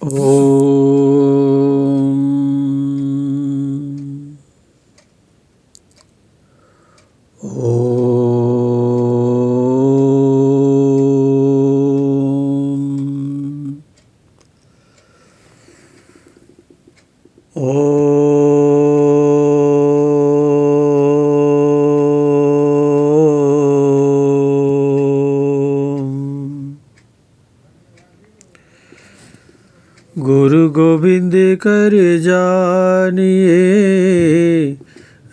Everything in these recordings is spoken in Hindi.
ओम ओम ओम। गुरु गोविंद कर जानिए,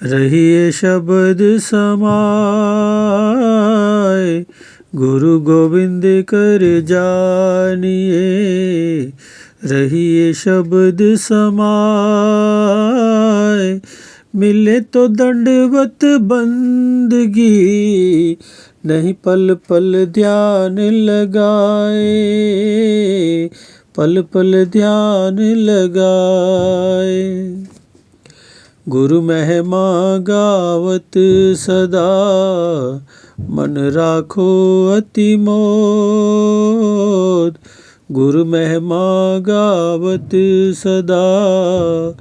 रहिए शब्द समाए। गुरु गोविंद कर जानिए, रहिए शब्द समाए। मिले तो दंडवत बंदगी, नहीं पल पल ध्यान लगाए। पल पल ध्यान लगाए। गुरु महिमा गावत सदा, मन राखो अति मोद। गुरु महिमा गावत सदा,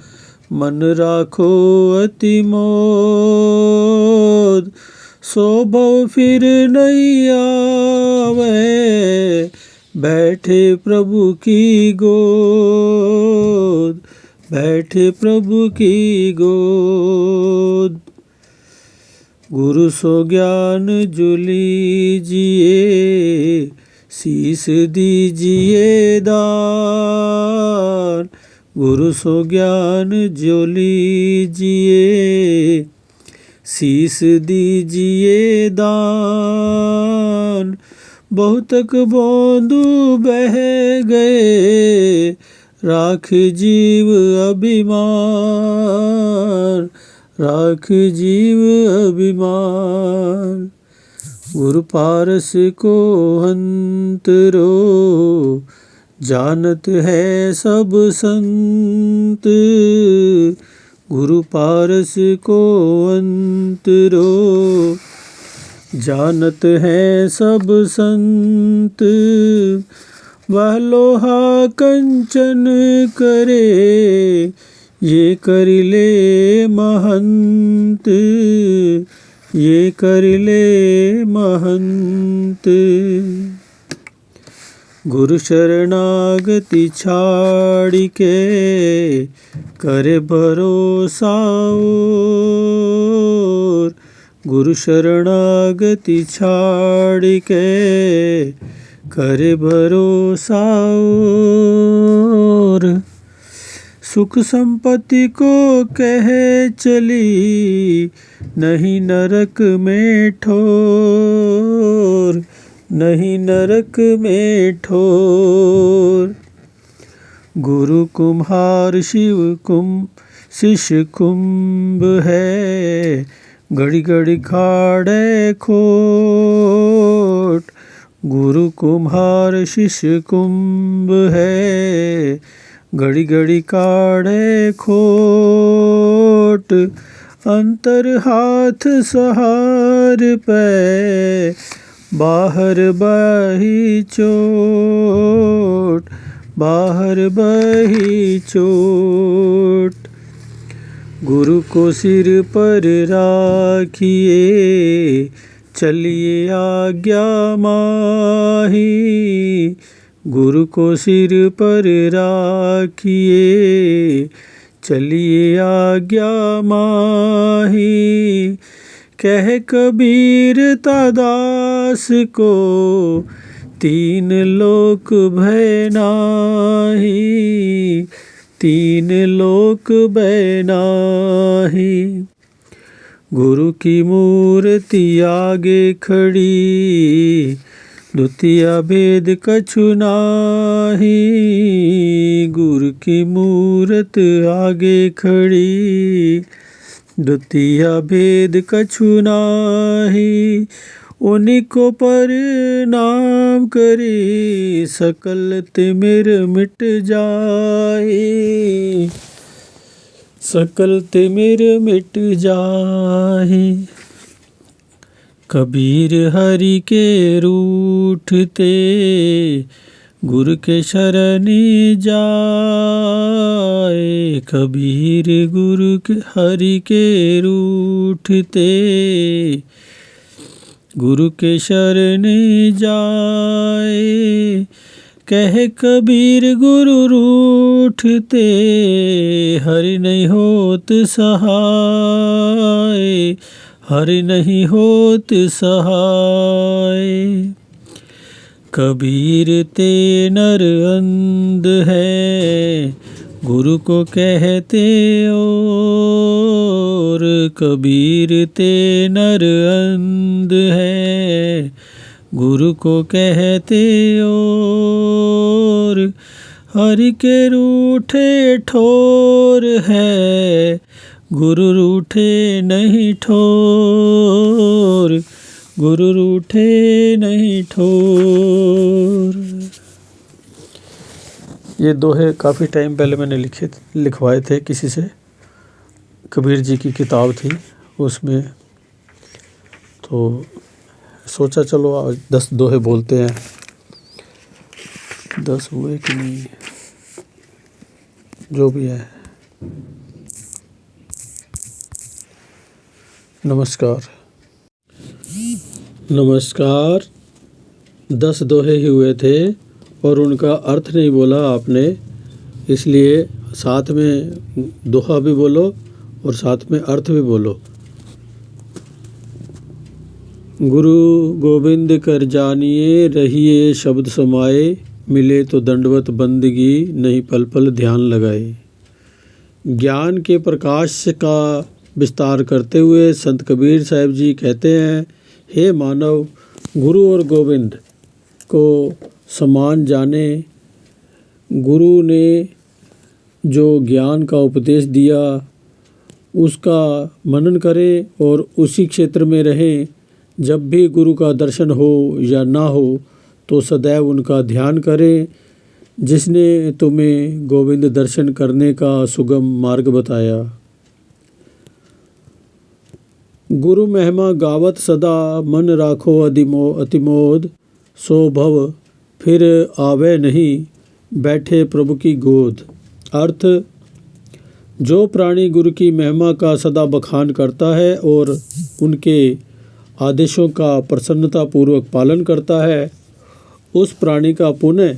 मन राखो अति मोद। सो भव फिर नहीं आवे, बैठे प्रभु की गोद। बैठे प्रभु की गोद। गुरु सो ज्ञान जो लीजिए, शीस दीजिए दान। गुरु सो ज्ञान जो लीजिए, शीस दीजिए दान। बहुतक बूंदू बह गए, राख जीव अभिमान। राख जीव अभिमान। गुरु पारस को अंतरो, जानत है सब संत। गुरु पारस को अंतरो, जानत है सब संत। वह लोहा कंचन करे, ये कर ले महंत। ये कर ले महंत। गुरु शरणागति छाड़ के, करे भरोसा और। गुरु शरणागति छाड़ के, करे भरोसा और। सुख संपत्ति को कह चली, नहीं नरक में ठोर। नहीं नरक में ठोर। गुरु कुम्हार शिव शिष्य कुंभ है, घड़ी घड़ी खाड़े खोट। गुरु कुम्हार शिष्य कुंभ है, घड़ी घड़ी काढ़े खोट। अंतर हाथ सहार पे, बाहर बही चोट। बाहर बही चोट। गुरु को सिर पर राखिए, चलिए आज्ञा माही। गुरु को सिर पर राखिए, चलिए आज्ञा माही। कह कबीर दास को, तीन लोक भय नाही। तीन लोक भय नाही। गुरु की मूर्ति आगे खड़ी, द्वितीय भेद कछु नाही। गुरु की मूरत आगे खड़ी, द्वितीय भेद कछु नाही। उन्हीं को प्रणाम करी, सकल तिमिर मिट जाए। सकल तिमिर मिट जाए। कबीर हरि के रूठते, गुरु के शरणी जाए, कबीर गुरु के हरि के रूठते। गुरु के शरणी जाए, कहे कबीर गुरु रूठते। हरि नहीं होत सहाय, हरि नहीं होत सहाय। कबीर ते नर अंध है, गुरु को कहते और। कबीर ते नर अंध है, गुरु को कहते और। हरि के रूठे ठोर है, गुरु रूठे नहीं ठोर। गुरु रूठे नहीं ठोर। ये दोहे काफ़ी टाइम पहले मैंने लिखवाए थे किसी से। कबीर जी की किताब थी उसमें, तो सोचा चलो आज 10 दोहे बोलते हैं। 10 हुए कि नहीं, जो भी है। नमस्कार। 10 दोहे ही हुए थे और उनका अर्थ नहीं बोला आपने, इसलिए साथ में दोहा भी बोलो और साथ में अर्थ भी बोलो। गुरु गोविंद कर जानिए, रहिए शब्द समाए। मिले तो दंडवत बंदगी, नहीं पल पल ध्यान लगाए। ज्ञान के प्रकाश का विस्तार करते हुए संत कबीर साहब जी कहते हैं, हे मानव, गुरु और गोविंद को समान जाने। गुरु ने जो ज्ञान का उपदेश दिया उसका मनन करें और उसी क्षेत्र में रहें। जब भी गुरु का दर्शन हो या ना हो तो सदैव उनका ध्यान करें, जिसने तुम्हें गोविंद दर्शन करने का सुगम मार्ग बताया। गुरु महिमा गावत सदा, मन राखो अतिमोद। सो भव फिर आवे नहीं, बैठे प्रभु की गोद। अर्थ, जो प्राणी गुरु की महिमा का सदा बखान करता है और उनके आदेशों का प्रसन्नतापूर्वक पालन करता है, उस प्राणी का पुनः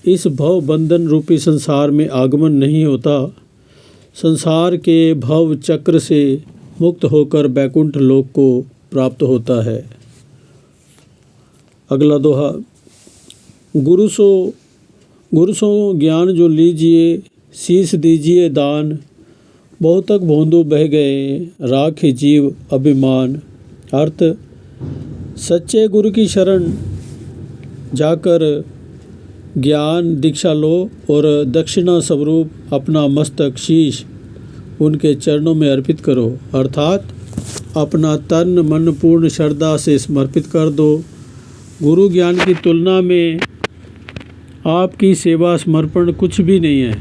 इस भव बंधन रूपी संसार में आगमन नहीं होता। संसार के भव चक्र से मुक्त होकर बैकुंठ लोक को प्राप्त होता है। अगला दोहा। गुरु सो ज्ञान जो लीजिए, शीश दीजिए दान। बहुतक भोंदू बह गए, राखे जीव अभिमान। अर्थ, सच्चे गुरु की शरण जाकर ज्ञान दीक्षा लो और दक्षिणा स्वरूप अपना मस्तक शीश उनके चरणों में अर्पित करो। अर्थात अपना तन मन पूर्ण श्रद्धा से समर्पित कर दो। गुरु ज्ञान की तुलना में आपकी सेवा समर्पण कुछ भी नहीं है।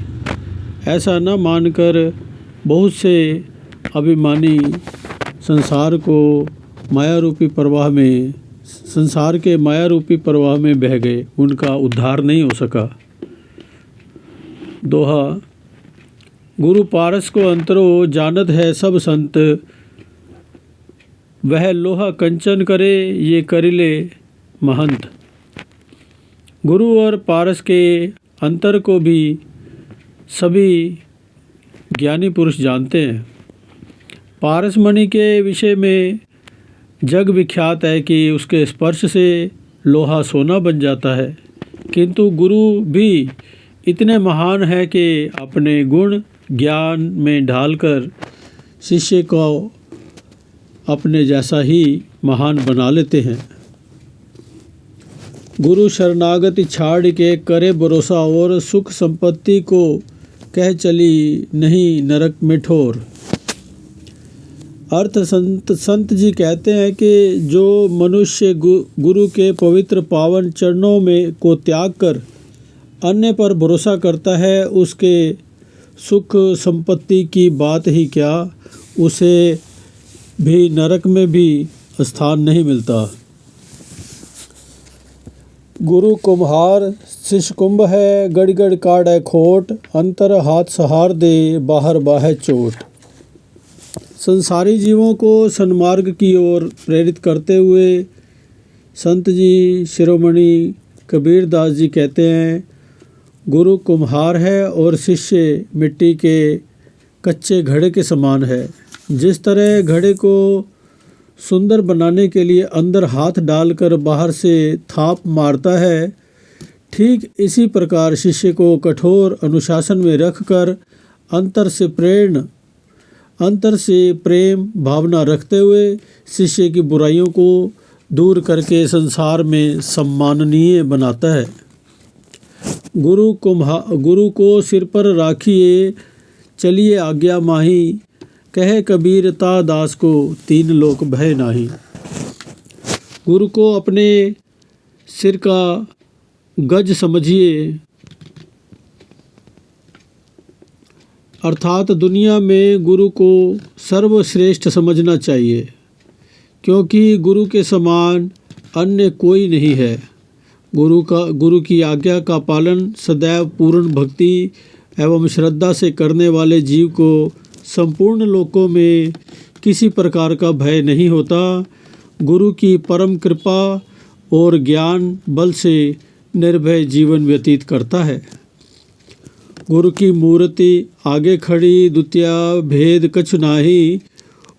ऐसा न मानकर बहुत से अभिमानी संसार के माया रूपी प्रवाह में बह गए, उनका उद्धार नहीं हो सका। दोहा। गुरु पारस को अंतरो, जानत है सब संत। वह लोहा कंचन करे, ये करिले महंत। गुरु और पारस के अंतर को भी सभी ज्ञानी पुरुष जानते हैं। पारस मणि के विषय में जग विख्यात है कि उसके स्पर्श से लोहा सोना बन जाता है, किंतु गुरु भी इतने महान है कि अपने गुण ज्ञान में ढालकर शिष्य को अपने जैसा ही महान बना लेते हैं। गुरु शरणागति छाड़ के करे भरोसा और सुख संपत्ति को कह चली नहीं नरक में ठोर। अर्थ, संत जी कहते हैं कि जो मनुष्य गुरु के पवित्र पावन चरणों में को त्याग कर अन्य पर भरोसा करता है, उसके सुख संपत्ति की बात ही क्या, उसे भी नरक में भी स्थान नहीं मिलता। गुरु कुम्हार शिष्य कुंभ है, गड़ गड़ काढ़ै खोट, अंतर हाथ सहार दे, बाहर बाहे चोट। संसारी जीवों को सन्मार्ग की ओर प्रेरित करते हुए संत जी शिरोमणि कबीर दास जी कहते हैं, गुरु कुम्हार है और शिष्य मिट्टी के कच्चे घड़े के समान है। जिस तरह घड़े को सुंदर बनाने के लिए अंदर हाथ डालकर बाहर से थाप मारता है, ठीक इसी प्रकार शिष्य को कठोर अनुशासन में रखकर अंतर से प्रेम भावना रखते हुए शिष्य की बुराइयों को दूर करके संसार में सम्माननीय बनाता है। गुरु को सिर पर राखिए, चलिए आज्ञा माही, कहे कबीर ता दास को, तीन लोक भय नाही। गुरु को अपने सिर का गज समझिए, अर्थात दुनिया में गुरु को सर्वश्रेष्ठ समझना चाहिए, क्योंकि गुरु के समान अन्य कोई नहीं है। गुरु की आज्ञा का पालन सदैव पूर्ण भक्ति एवं श्रद्धा से करने वाले जीव को संपूर्ण लोकों में किसी प्रकार का भय नहीं होता। गुरु की परम कृपा और ज्ञान बल से निर्भय जीवन व्यतीत करता है। गुरु की मूर्ति आगे खड़ी, द्वितीय भेद कछु नाही,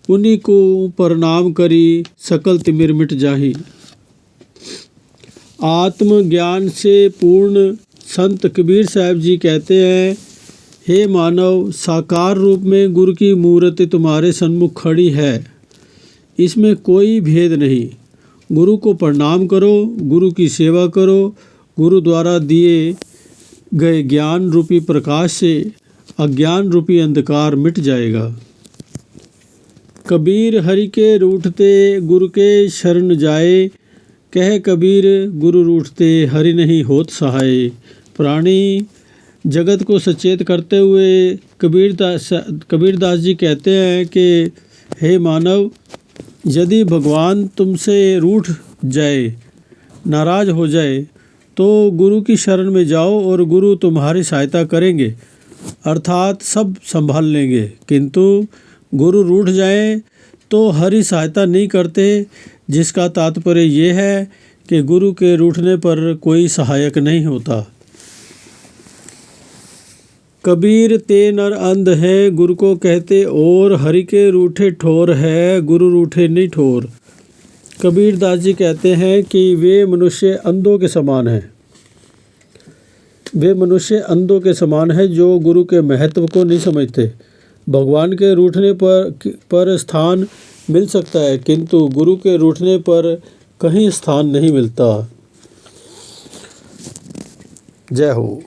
उन्हीं को प्रणाम करी, सकल तिमिर मिट जाही। आत्मज्ञान से पूर्ण संत कबीर साहब जी कहते हैं, हे मानव, साकार रूप में गुरु की मूर्ति तुम्हारे सन्मुख खड़ी है, इसमें कोई भेद नहीं। गुरु को प्रणाम करो, गुरु की सेवा करो, गुरु द्वारा दिए गए ज्ञान रूपी प्रकाश से अज्ञान रूपी अंधकार मिट जाएगा। कबीर हरि के रूठते गुरु के शरण जाए, कहे कबीर गुरु रूठते हरि नहीं होत सहाय। प्राणी जगत को सचेत करते हुए कबीरदास जी कहते हैं कि हे मानव, यदि भगवान तुमसे रूठ जाए, नाराज हो जाए, तो गुरु की शरण में जाओ और गुरु तुम्हारी सहायता करेंगे, अर्थात सब संभाल लेंगे। किंतु गुरु रूठ जाए तो हरि सहायता नहीं करते, जिसका तात्पर्य ये है कि गुरु के रूठने पर कोई सहायक नहीं होता। कबीर ते नर अंध है, गुरु को कहते और, हरि के रूठे ठोर है, गुरु रूठे नहीं ठोर। कबीर दास जी कहते हैं कि वे मनुष्य अंधों के समान हैं। वे मनुष्य अंधों के समान है जो गुरु के महत्व को नहीं समझते। भगवान के रूठने पर स्थान मिल सकता है, किंतु गुरु के रूठने पर कहीं स्थान नहीं मिलता। जय हो।